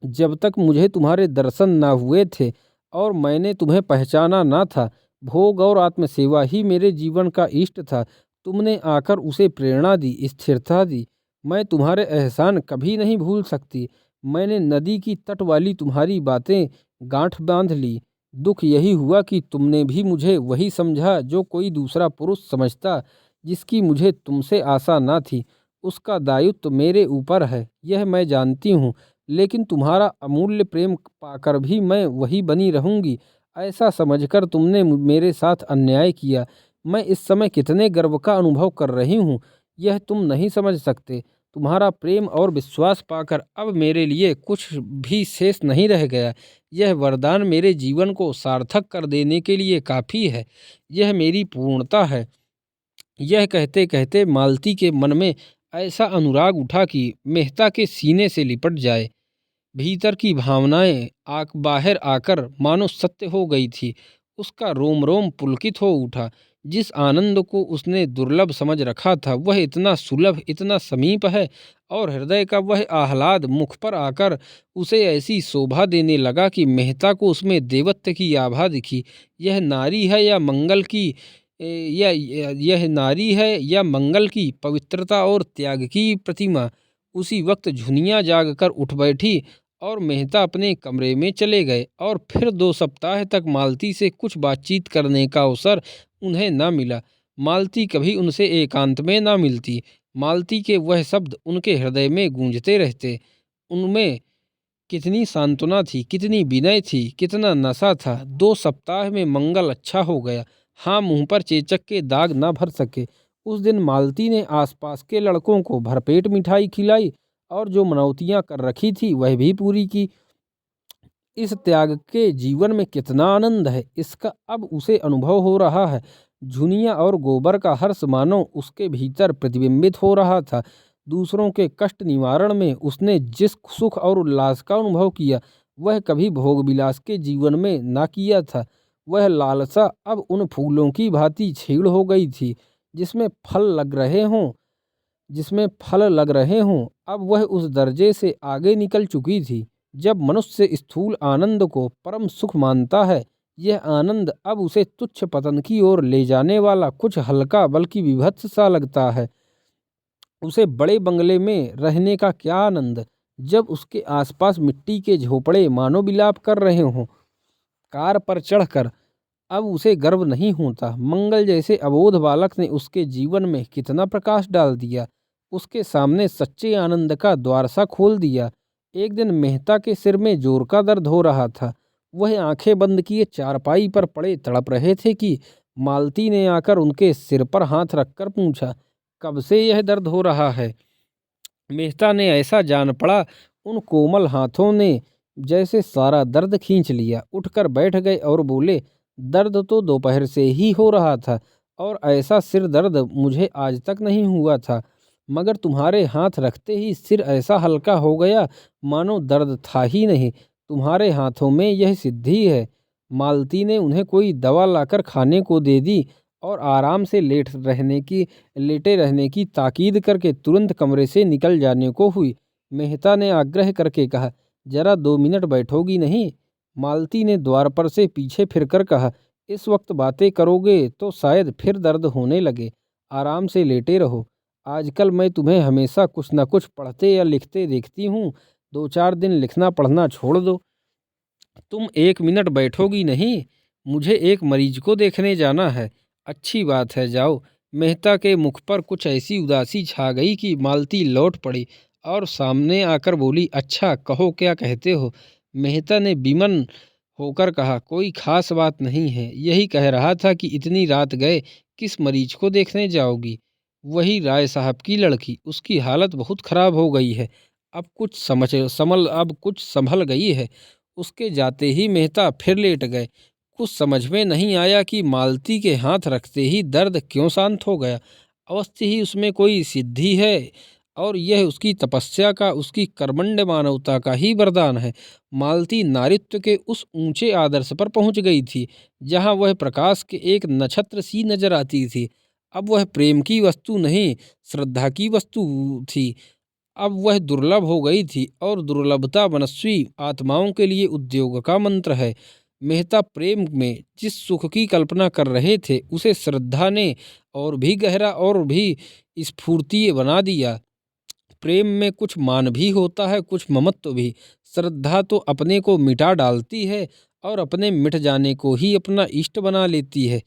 जब तक मुझे तुम्हारे दर्शन ना हुए थे और मैंने तुम्हें पहचाना ना था, भोग और आत्मसेवा ही मेरे जीवन का इष्ट था। तुमने आकर उसे प्रेरणा दी, स्थिरता दी। मैं तुम्हारे एहसान कभी नहीं भूल सकती। मैंने नदी की तट वाली तुम्हारी बातें गांठ बांध ली। दुख यही हुआ कि तुमने भी मुझे वही समझा जो कोई दूसरा पुरुष समझता, जिसकी मुझे तुमसे आशा ना थी। उसका दायित्व मेरे ऊपर है, यह मैं जानती हूँ, लेकिन तुम्हारा अमूल्य प्रेम पाकर भी मैं वही बनी रहूंगी। ऐसा समझकर तुमने मेरे साथ अन्याय किया। मैं इस समय कितने गर्व का अनुभव कर रही हूँ, यह तुम नहीं समझ सकते। तुम्हारा प्रेम और विश्वास पाकर अब मेरे लिए कुछ भी शेष नहीं रह गया। यह वरदान मेरे जीवन को सार्थक कर देने के लिए काफ़ी है। यह मेरी पूर्णता है। यह कहते कहते मालती के मन में ऐसा अनुराग उठा कि मेहता के सीने से लिपट जाए। भीतर की भावनाएं बाहर आकर मानो सत्य हो गई थी। उसका रोम रोम पुलकित हो उठा। जिस आनंद को उसने दुर्लभ समझ रखा था, वह इतना सुलभ, इतना समीप है, और हृदय का वह आह्लाद मुख पर आकर उसे ऐसी शोभा देने लगा कि मेहता को उसमें देवत्व की आभा दिखी। यह नारी है या मंगल की यह नारी है या मंगल की पवित्रता और त्याग की प्रतिमा। उसी वक्त झुनियाँ जागकर उठ बैठी और मेहता अपने कमरे में चले गए, और फिर 2 सप्ताह तक मालती से कुछ बातचीत करने का अवसर उन्हें न मिला। मालती कभी उनसे एकांत में न मिलती। मालती के वह शब्द उनके हृदय में गूंजते रहते। उनमें कितनी सांत्वना थी, कितनी विनय थी, कितना नशा था। 2 सप्ताह में मंगल अच्छा हो गया। हाँ, मुंह पर चेचक के दाग न भर सके। उस दिन मालती ने आसपास के लड़कों को भरपेट मिठाई खिलाई, और जो मनौतियां कर रखी थी वह भी पूरी की। इस त्याग के जीवन में कितना आनंद है, इसका अब उसे अनुभव हो रहा है। झुनिया और गोबर का हर्ष मानो उसके भीतर प्रतिबिंबित हो रहा था। दूसरों के कष्ट निवारण में उसने जिस सुख और उल्लास का अनुभव किया, वह कभी भोग विलास के जीवन में ना किया था। वह लालसा अब उन फूलों की भांति छीड़ हो गई थी, जिसमें फल लग रहे हों जिसमें फल लग रहे हों। अब वह उस दर्जे से आगे निकल चुकी थी जब मनुष्य स्थूल आनंद को परम सुख मानता है। यह आनंद अब उसे तुच्छ पतन की ओर ले जाने वाला कुछ हल्का बल्कि विभत्स सा लगता है। उसे बड़े बंगले में रहने का क्या आनंद, जब उसके आसपास मिट्टी के झोपड़े मानो विलाप कर रहे हों। कार पर चढ़कर अब उसे गर्व नहीं होता। मंगल जैसे अबोध बालक ने उसके जीवन में कितना प्रकाश डाल दिया, उसके सामने सच्चे आनंद का द्वार सा खोल दिया। एक दिन मेहता के सिर में जोर का दर्द हो रहा था। वह आंखें बंद किए चारपाई पर पड़े तड़प रहे थे कि मालती ने आकर उनके सिर पर हाथ रखकर पूछा, कब से यह दर्द हो रहा है? मेहता ने ऐसा जान पड़ा उन कोमल हाथों ने जैसे सारा दर्द खींच लिया। उठकर बैठ गए और बोले, दर्द तो दोपहर से ही हो रहा था, और ऐसा सिर दर्द मुझे आज तक नहीं हुआ था, मगर तुम्हारे हाथ रखते ही सिर ऐसा हल्का हो गया मानो दर्द था ही नहीं। तुम्हारे हाथों में यह सिद्धि है। मालती ने उन्हें कोई दवा लाकर खाने को दे दी और आराम से लेटे रहने की ताकीद करके तुरंत कमरे से निकल जाने को हुई। मेहता ने आग्रह करके कहा, जरा 2 मिनट बैठोगी नहीं? मालती ने द्वार पर से पीछे फिरकर कहा, इस वक्त बातें करोगे तो शायद फिर दर्द होने लगे। आराम से लेटे रहो। आजकल मैं तुम्हें हमेशा कुछ न कुछ पढ़ते या लिखते देखती हूँ। 2-4 दिन लिखना पढ़ना छोड़ दो। तुम 1 मिनट बैठोगी नहीं? मुझे एक मरीज को देखने जाना है। अच्छी बात है, जाओ। मेहता के मुख पर कुछ ऐसी उदासी छा गई कि मालती लौट पड़ी और सामने आकर बोली, अच्छा कहो, क्या कहते हो? मेहता ने विमन होकर कहा, कोई खास बात नहीं है। यही कह रहा था कि इतनी रात गए किस मरीज को देखने जाओगी? वही राय साहब की लड़की। उसकी हालत बहुत खराब हो गई है। अब कुछ संभल गई है। उसके जाते ही मेहता फिर लेट गए। कुछ समझ में नहीं आया कि मालती के हाथ रखते ही दर्द क्यों शांत हो गया। अवश्य ही उसमें कोई सिद्धि है और यह उसकी तपस्या का, उसकी कर्मण्य मानवता का ही वरदान है। मालती नारित्व के उस ऊंचे आदर्श पर पहुंच गई थी जहां वह प्रकाश के एक नक्षत्र सी नजर आती थी। अब वह प्रेम की वस्तु नहीं, श्रद्धा की वस्तु थी। अब वह दुर्लभ हो गई थी और दुर्लभता मनस्वी आत्माओं के लिए उद्योग का मंत्र है। मेहता प्रेम में जिस सुख की कल्पना कर रहे थे उसे श्रद्धा ने और भी गहरा और भी स्फूर्तीय बना दिया। प्रेम में कुछ मान भी होता है, कुछ ममत्व भी। श्रद्धा तो अपने को मिटा डालती है और अपने मिट जाने को ही अपना इष्ट बना लेती है।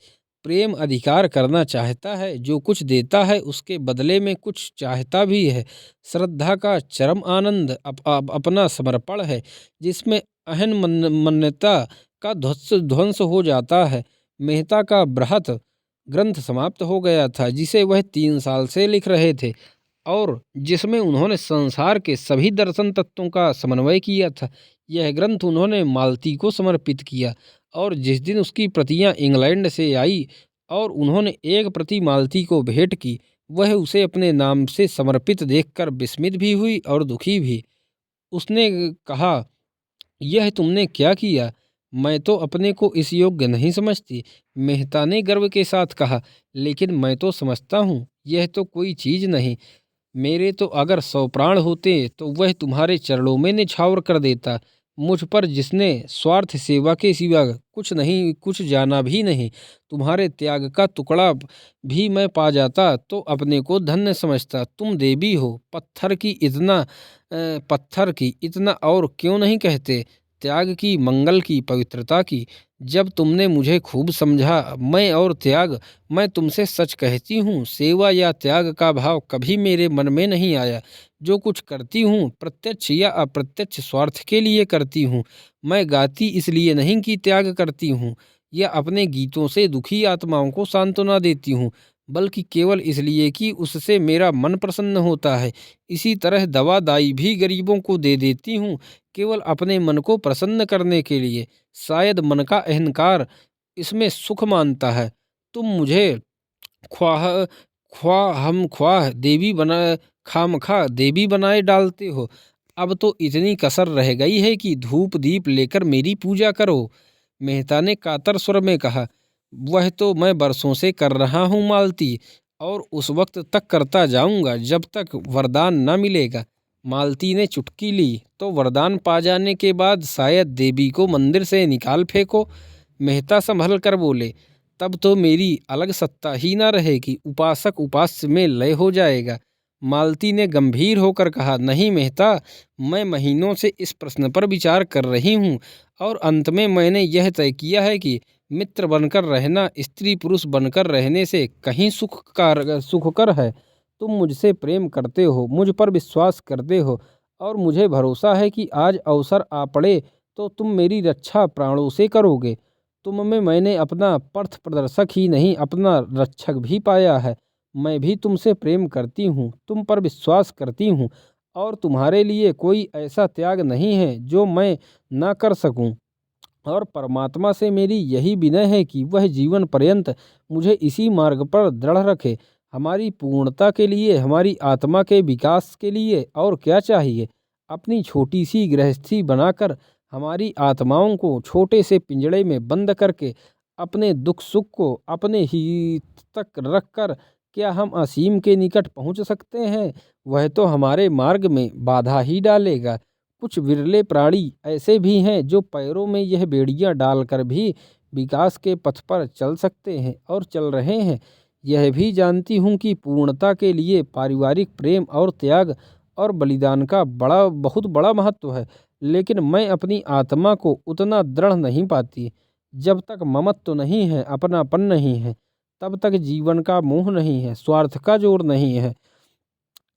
प्रेम अधिकार करना चाहता है, जो कुछ देता है उसके बदले में कुछ चाहता भी है। श्रद्धा का चरम आनंद अपना समर्पण है, जिसमें अहन मन्यता का ध्वंस हो जाता है। मेहता का बृहत ग्रंथ समाप्त हो गया था, जिसे वह 3 साल से लिख रहे थे और जिसमें उन्होंने संसार के सभी दर्शन तत्वों का समन्वय किया था। यह ग्रंथ उन्होंने मालती को समर्पित किया और जिस दिन उसकी प्रतियां इंग्लैंड से आई और उन्होंने एक प्रति मालती को भेंट की, वह उसे अपने नाम से समर्पित देखकर विस्मित भी हुई और दुखी भी। उसने कहा, यह तुमने क्या किया? मैं तो अपने को इस योग्य नहीं समझती। मेहता ने गर्व के साथ कहा, लेकिन मैं तो समझता हूँ, यह तो कोई चीज नहीं। मेरे तो अगर 100 प्राण होते तो वह तुम्हारे चरणों में निछावर कर देता। मुझ पर जिसने स्वार्थ सेवा के सिवा कुछ नहीं, कुछ जाना भी नहीं, तुम्हारे त्याग का टुकड़ा भी मैं पा जाता तो अपने को धन्य समझता। तुम देवी हो, पत्थर की इतना और क्यों नहीं कहते? त्याग की, मंगल की, पवित्रता की। जब तुमने मुझे खूब समझा, मैं तुमसे सच कहती हूँ, सेवा या त्याग का भाव कभी मेरे मन में नहीं आया। जो कुछ करती हूँ प्रत्यक्ष या अप्रत्यक्ष स्वार्थ के लिए करती हूँ। मैं गाती इसलिए नहीं कि त्याग करती हूँ या अपने गीतों से दुखी आत्माओं को सांत्वना देती हूँ, बल्कि केवल इसलिए कि उससे मेरा मन प्रसन्न होता है। इसी तरह दवा दाई भी गरीबों को दे देती हूँ, केवल अपने मन को प्रसन्न करने के लिए। शायद मन का अहंकार इसमें सुख मानता है। तुम मुझे ख्वाह ख्वाह देवी बना खामखा देवी बनाए डालते हो। अब तो इतनी कसर रह गई है कि धूप दीप लेकर मेरी पूजा करो। मेहता ने कातर स्वर में कहा, वह तो मैं बरसों से कर रहा हूँ मालती, और उस वक्त तक करता जाऊंगा जब तक वरदान न मिलेगा। मालती ने चुटकी ली, तो वरदान पा जाने के बाद शायद देवी को मंदिर से निकाल फेंको। मेहता संभल कर बोले, तब तो मेरी अलग सत्ता ही ना रहेगी, उपासक उपास्य में लय हो जाएगा। मालती ने गंभीर होकर कहा, नहीं मेहता, मैं महीनों से इस प्रश्न पर विचार कर रही हूँ और अंत में मैंने यह तय किया है कि मित्र बनकर रहना स्त्री पुरुष बनकर रहने से कहीं सुखकर है। तुम मुझसे प्रेम करते हो, मुझ पर विश्वास करते हो और मुझे भरोसा है कि आज अवसर आ पड़े तो तुम मेरी रक्षा प्राणों से करोगे। तुम में मैंने अपना पथ प्रदर्शक ही नहीं, अपना रक्षक भी पाया है। मैं भी तुमसे प्रेम करती हूँ, तुम पर विश्वास करती हूँ और तुम्हारे लिए कोई ऐसा त्याग नहीं है जो मैं ना कर सकूँ। और परमात्मा से मेरी यही विनय है कि वह जीवन पर्यंत मुझे इसी मार्ग पर दृढ़ रखे। हमारी पूर्णता के लिए, हमारी आत्मा के विकास के लिए और क्या चाहिए? अपनी छोटी सी गृहस्थी बनाकर हमारी आत्माओं को छोटे से पिंजड़े में बंद करके अपने दुख सुख को अपने ही तक रखकर क्या हम असीम के निकट पहुंच सकते हैं? वह तो हमारे मार्ग में बाधा ही डालेगा। कुछ विरले प्राणी ऐसे भी हैं जो पैरों में यह बेड़ियां डालकर भी विकास के पथ पर चल सकते हैं और चल रहे हैं। यह भी जानती हूँ कि पूर्णता के लिए पारिवारिक प्रेम और त्याग और बलिदान का बहुत बड़ा महत्व है, लेकिन मैं अपनी आत्मा को उतना दृढ़ नहीं पाती। जब तक ममत्व नहीं है, अपनापन नहीं है, तब तक जीवन का मोह नहीं है, स्वार्थ का जोर नहीं है।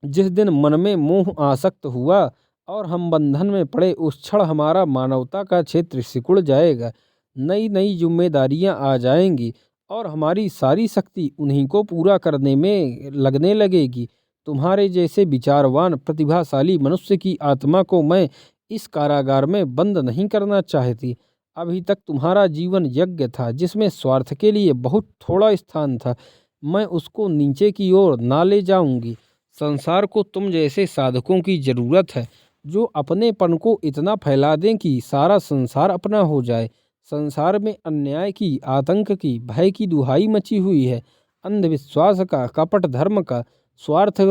जिस दिन मन में मोह आसक्त हुआ और हम बंधन में पड़े, उस क्षण हमारा मानवता का क्षेत्र सिकुड़ जाएगा। नई नई जिम्मेदारियां आ जाएंगी और हमारी सारी शक्ति उन्हीं को पूरा करने में लगने लगेगी। तुम्हारे जैसे विचारवान प्रतिभाशाली मनुष्य की आत्मा को मैं इस कारागार में बंद नहीं करना चाहती। अभी तक तुम्हारा जीवन यज्ञ था जिसमें स्वार्थ के लिए बहुत थोड़ा स्थान था। मैं उसको नीचे की ओर ना ले जाऊंगी। संसार को तुम जैसे साधकों की जरूरत है, जो अपनेपन को इतना फैला दें कि सारा संसार अपना हो जाए। संसार में अन्याय की, आतंक की, भय की दुहाई मची हुई है। अंधविश्वास का, कपट धर्म का, स्वार्थ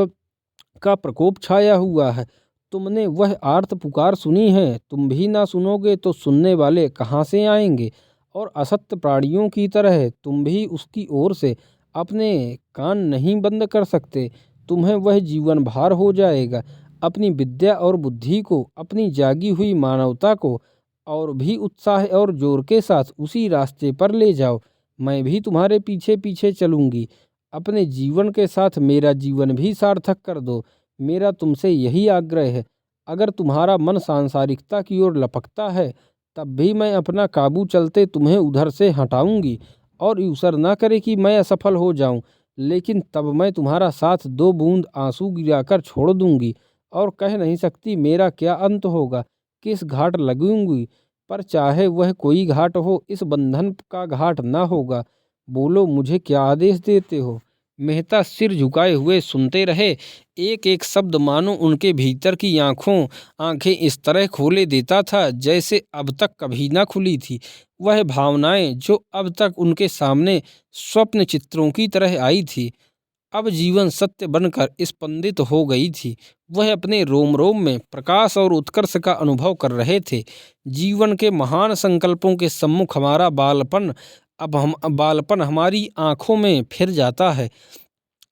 का प्रकोप छाया हुआ है। तुमने वह आर्त पुकार सुनी है, तुम भी ना सुनोगे तो सुनने वाले कहाँ से आएंगे? और असत्य प्राणियों की तरह तुम भी उसकी ओर से अपने कान नहीं बंद कर सकते। तुम्हें वह जीवन भार हो जाएगा। अपनी विद्या और बुद्धि को, अपनी जागी हुई मानवता को और भी उत्साह और जोर के साथ उसी रास्ते पर ले जाओ। मैं भी तुम्हारे पीछे पीछे चलूंगी। अपने जीवन के साथ मेरा जीवन भी सार्थक कर दो। मेरा तुमसे यही आग्रह है। अगर तुम्हारा मन सांसारिकता की ओर लपकता है, तब भी मैं अपना काबू चलते तुम्हें उधर से हटाऊंगी। और ईश्वर ना करे कि मैं असफल हो जाऊं, लेकिन तब मैं तुम्हारा साथ 2 बूंद आंसू गिराकर छोड़ दूंगी और कह नहीं सकती मेरा क्या अंत होगा, किस घाट लगूंगी। पर चाहे वह कोई घाट हो, इस बंधन का घाट ना होगा। बोलो, मुझे क्या आदेश देते हो? मेहता सिर झुकाए हुए सुनते रहे। एक एक शब्द मानो उनके भीतर की आंखें इस तरह खोले देता था जैसे अब तक कभी ना खुली थी। वह भावनाएं जो अब तक उनके सामने स्वप्न चित्रों की तरह आई थी, अब जीवन सत्य बनकर स्पंदित हो गई थी। वह अपने रोम रोम में प्रकाश और उत्कर्ष का अनुभव कर रहे थे। जीवन के महान संकल्पों के सम्मुख हमारा बालपन हमारी आंखों में फिर जाता है।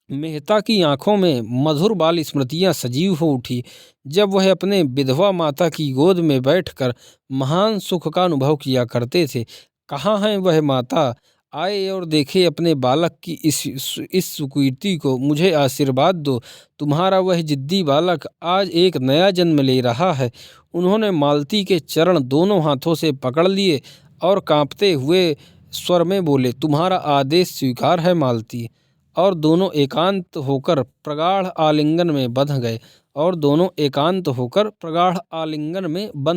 मेहता की आंखों में मधुर बाल स्मृतियां सजीव हो उठी, जब वह अपने विधवा माता की गोद में बैठकर महान सुख का अनुभव किया करते थे। कहाँ है वह माता? आए और देखे अपने बालक की इस सुकीर्ति को। मुझे आशीर्वाद दो। तुम्हारा वह जिद्दी बालक आज एक नया जन्म ले रहा है। उन्होंने मालती के चरण दोनों हाथों से पकड़ लिए और कांपते हुए स्वर में बोले, तुम्हारा आदेश स्वीकार है मालती। और दोनों एकांत होकर प्रगाढ़ आलिंगन में बंध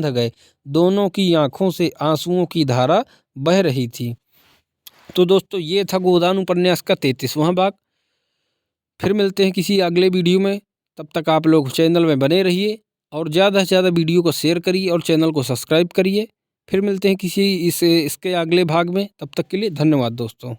गए दोनों की आंखों से आंसुओं की धारा बह रही थी। तो दोस्तों, ये था गोदान उपन्यास का 33वां भाग। फिर मिलते हैं किसी अगले वीडियो में। तब तक आप लोग चैनल में बने रहिए और ज़्यादा से ज़्यादा वीडियो को शेयर करिए और चैनल को सब्सक्राइब करिए। फिर मिलते हैं किसी इसके अगले भाग में। तब तक के लिए धन्यवाद दोस्तों।